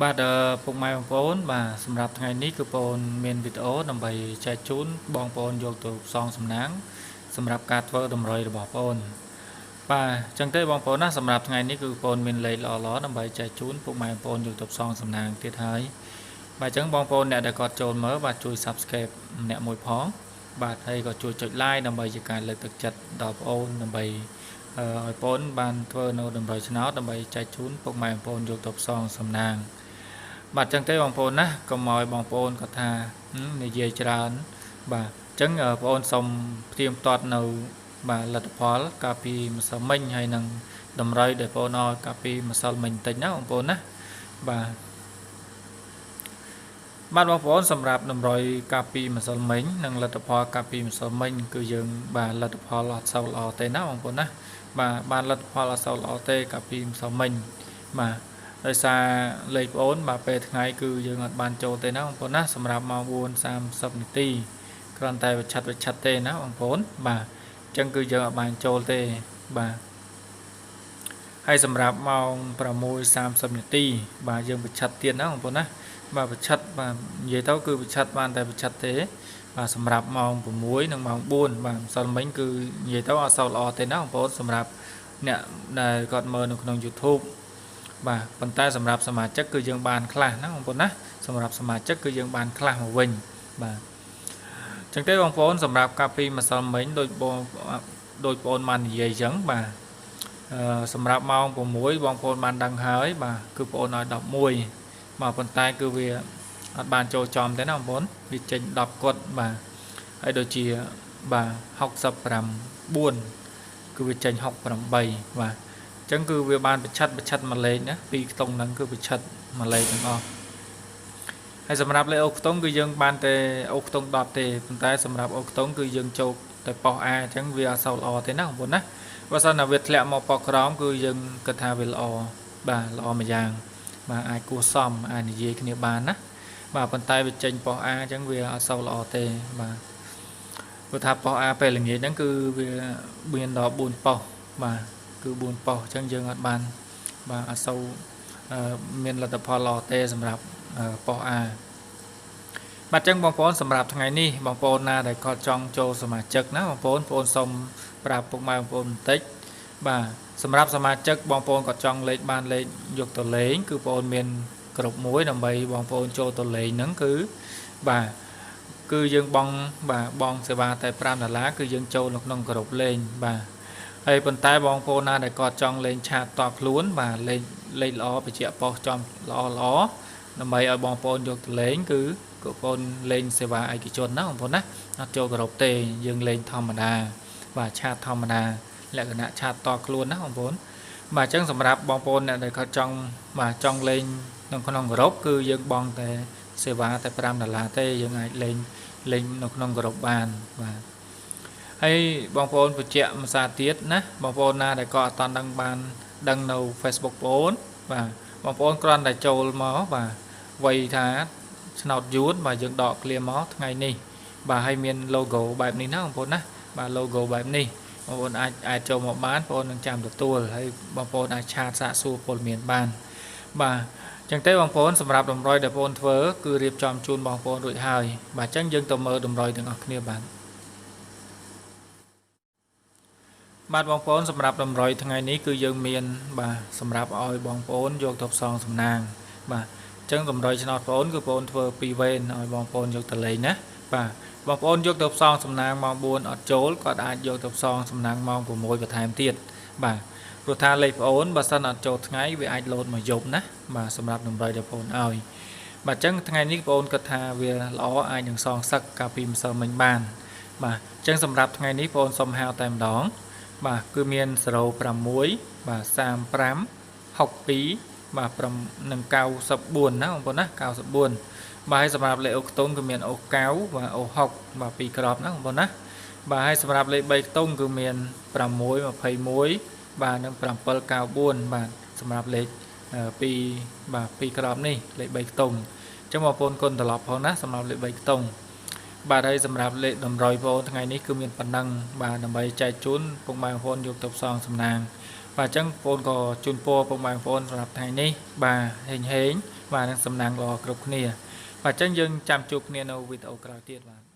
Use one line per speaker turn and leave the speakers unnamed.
បាទពុកម៉ែបងប្អូនបាទសម្រាប់ថ្ងៃនេះគឺបងមានវីដេអូដើម្បីចែកជូនបងប្អូនយកទៅផ្សងសំណាងសម្រាប់ការធ្វើតម្រុយរបស់បងបាទអញ្ចឹងទេបងប្អូនណាសម្រាប់ថ្ងៃនេះគឺបងមានលេខល្អៗដើម្បីចែកជូនពុកម៉ែបងប្អូនយកទៅផ្សងសំណាងទៀតហើយបាទអញ្ចឹងបងប្អូនអ្នកដែលគាត់ចូលមើលបាទជួយ Subscribe ម្នាក់មួយផងបាទហើយក៏ជួយចុច Like ដើម្បីជាការលើកទឹកចិត្តដល់បងប្អូនដើម្បីឲ្យបងបានធ្វើនៅតម្រុយឆ្នោតដើម្បីចែកជូនពុកម៉ែបងប្អូនយកទៅផ្សងសំណាងបាទចឹងទេបងប្អូនណាកុំឲ្យបងប្អូនគាត់ថានិយាយច្រើនបាទចឹងបងប្អូនសូមផ្ទៀងផ្ទាត់នៅបាទលទ្ធផលកាលពីម្សិលមិញហើយនឹងតម្រុយដែលបងប្អូនឲ្យកាលពីម្សិលមិញបន្តិចណាបងប្អូនណាបាទបងប្អូនសម្រាប់តម្រុយកាលពីម្សិលមិញនិងលទ្ធផលកាលពីម្សិលមិញគឺយើងបាទលទ្ធផលអត់សូវល្អទេណាបងប្អូនណាបាទបានលទ្ធផលអត់សូវល្អទេកាលពីម្សិលមិញបាទដោយសារលេខប្អូនបាទពេលថ្ងៃគឺយើងអត់បានចូលទេណាបងប្អូនណាសម្រាប់ម៉ោង 4:30 នាទីគ្រាន់តែវិឆិតទេណាបងប្អូនបាទអញ្ចឹងគឺយើងអត់បានចូលទេបាទហើយសម្រាប់ម៉ោង 6:30 នាទីបាទយើងវិឆិតទៀតណាបងប្អូនណាបាទវិឆិតបាទនិយាយទៅគឺវិឆិតបានតែវិឆិតទេបាទសម្រាប់ម៉ោង 6 និងម៉ោង 4បាទម្សិលមិញគឺនិយាយទៅអត់សូវល្អទេណាបងប្អូនសម្រាប់អ្នកដែលគាត់មើលនៅក្នុង YouTubeបាទប៉ុន្តែសម្រាប់សមាជិកគឺយើងបានខ្លះណាបងប្អូនណាសម្រាប់សមាជិកគឺយើងបានខ្លះមកវិញបាទអញ្ចឹងទេបងប្អូនសម្រាប់កាលពីម្សិលមិញដូចបងប្អូនបាននិយាយអញ្ចឹងបាទសម្រាប់ម៉ោង 6បងប្អូនបានដឹងហើយបាទគឺបងប្អូនឲ្យ11បាទប៉ុន្តែគឺវាអត់បានចូលចំទេណាបងប្អូនវាចេញ10គាត់បាទហើយដូចជាបាទ69គឺវាចេញ68បាទចឹងគឺវាបានប្រឆិតមួយលេខណាពីខ្ទង់ហ្នឹងគឺប្រឆិតមួយលេខទាំងអស់ហើយសម្រាប់លេខអូខ្ទង់គឺយើងបានតែអូខ្ទង់10ទេប៉ុន្តែសម្រាប់អូខ្ទង់គឺយើងចូលតែប៉ោះ A អញ្ចឹងវាអត់សូវល្អទេណាបងប្អូនណាបើសិនណាវាធ្លាក់មកប៉ោះក្រោមគឺយើងគិតថាវាល្អបាទល្អមួយយ៉ាងបាទអាចគួសមអាចនិយាយគ្នាបានណាបាទប៉ុន្តែវាចេញប៉ោះ A អញ្ចឹងវាអត់សូវល្អទេបាទព្រោះថាប៉ោះ A ពេលល្ងាចហ្នឹងគឺវាមានដល់4ប៉ោះបាទគឺ4ប៉ោះអញ្ចឹងយើងអត់បានបាទអត់សូវមានលទ្ធផលល្អទេសម្រាប់ប៉ោះ A បាទអញ្ចឹងបងប្អូនសម្រាប់ថ្ងៃនេះបងប្អូនណាដែលគាត់ចង់ចូលសមាជិកណាបងប្អូនសូមប្រាប់ពុកម៉ែបងប្អូនបន្តិចបាទសម្រាប់សមាជិកបងប្អូនគាត់ចង់លេខបានលេខយកទៅលេងគឺបងប្អូនមានគ្រប់មួយដើម្បីបងប្អូនចូលទៅលេងហ្នឹងគឺបាទគឺយើងបងសេវាតែ$5គឺយើងចូលនៅក្នុងក្រុមលេងបាទហើយប៉ុន្តែបងប្អូនណាដែលគាត់ចង់លេងឆាតតខ្លួនបាទលេខល្អបញ្ជាក់ប៉ុស្តិ៍ចំល្អដើម្បីឲ្យបងប្អូនយកទៅលេងគឺបងប្អូនលេងសេវាឯកជនណាបងប្អូនណាអត់ចូលក្រុមទេយើងលេងធម្មតាបាទឆាតធម្មតាលក្ខណៈឆាតតខ្លួនណាបងប្អូនបាទអញ្ចឹងសម្រាប់បងប្អូនអ្នកដែលគាត់ចង់លេងនៅក្នុងក្រុមគឺយើងបង់តែសេវាតែ$5ទេយើងអាចលេងនៅក្នុងក្រុមបានបាទហើយបងប្អូនបញ្ជាក់មួយសារទៀតណាបងប្អូនណាដែលក៏អត់ដឹងនៅ Facebook បងប្អូនបាទបងប្អូនគ្រាន់តែចូលមកបាទវ័យថាឆ្នោតយួនបាទយើងដក clear មកថ្ងៃនេះបាទហើយមាន logo បែបនេះណាបងប្អូនណាបាទ logo បែបនេះបងប្អូនអាចចូលមកបានបងប្អូននឹងចាំទទួលហើយបងប្អូនអាចឆាតសាកសួរព័ត៌មានបានបាទអញ្ចឹងទេបងប្អូនសម្រាប់តម្រុយដែលបងប្អូនធ្វើគឺរៀបចំជូនបងប្អូនរួចហើយបាទអញ្ចឹងយើងទៅមើលតម្រុយទាំងអស់គ្នាបាទបងប្អូនសម្រាប់តម្រុយថ្ងៃនេះគឺយើងមានបាទសម្រាប់ឲ្យបងប្អូនយកទៅផ្សងសំណាងបាទអញ្ចឹងតម្រុយឆ្នោតបងប្អូនគឺបងប្អូនធ្វើ2វេនឲ្យបងប្អូនយកទៅលេងណាបាទបងប្អូនយកទៅផ្សងសំណាងម៉ោង 4អត់ចូលគាត់អាចយកទៅផ្សងសំណាងម៉ោង 6បន្ថែមទៀតបាទព្រោះថាលេខបងប្អូនបើសិនអត់ចូលថ្ងៃវាអាចលោតមកយប់ណាបាទសម្រាប់តម្រុយដែលបងប្អូនឲ្យបាទអញ្ចឹងថ្ងៃនេះបងប្អូនគិតថាវាល្អអាចនឹងសងសឹកកាលពីម្សិលមិញបានបាទអញ្ចឹងសម្រាប់ថ្ងៃនេះបងប្អូនសុំហៅតែម្ដងបាទគឺមាន06បាទ35 62បាទនិង94ណាបងប្អូនណា94បាទហើយសម្រាប់លេខអូខ្ទង់គឺមានអូ9បាទអូ6បាទ2គ្រាប់ណាបងប្អូនណាបាទហើយសម្រាប់លេខ3ខ្ទង់គឺមាន621បាទនិង794បាទសម្រាប់លេខ2គ្រាប់នេះលេខ3ខ្ទង់អញ្ចឹងបងប្អូនគុណត្រឡប់ផងណាសម្រាប់លេខ3ខ្ទង់បាទហើយសម្រាប់លេខតម្រុយបងប្អូនថ្ងៃនេះគឺមានប៉ុណ្ណឹងបាទដើម្បីចែកជូនពុកម៉ែបងប្អូនយកទៅផ្សងសំណាង và chẳng phone có chun po bằng bàn phoneรับthay ní bà hình hến và đang sầm nàng lò cục nè và chẳng dừng chăm chục nè đâu video cào tiết là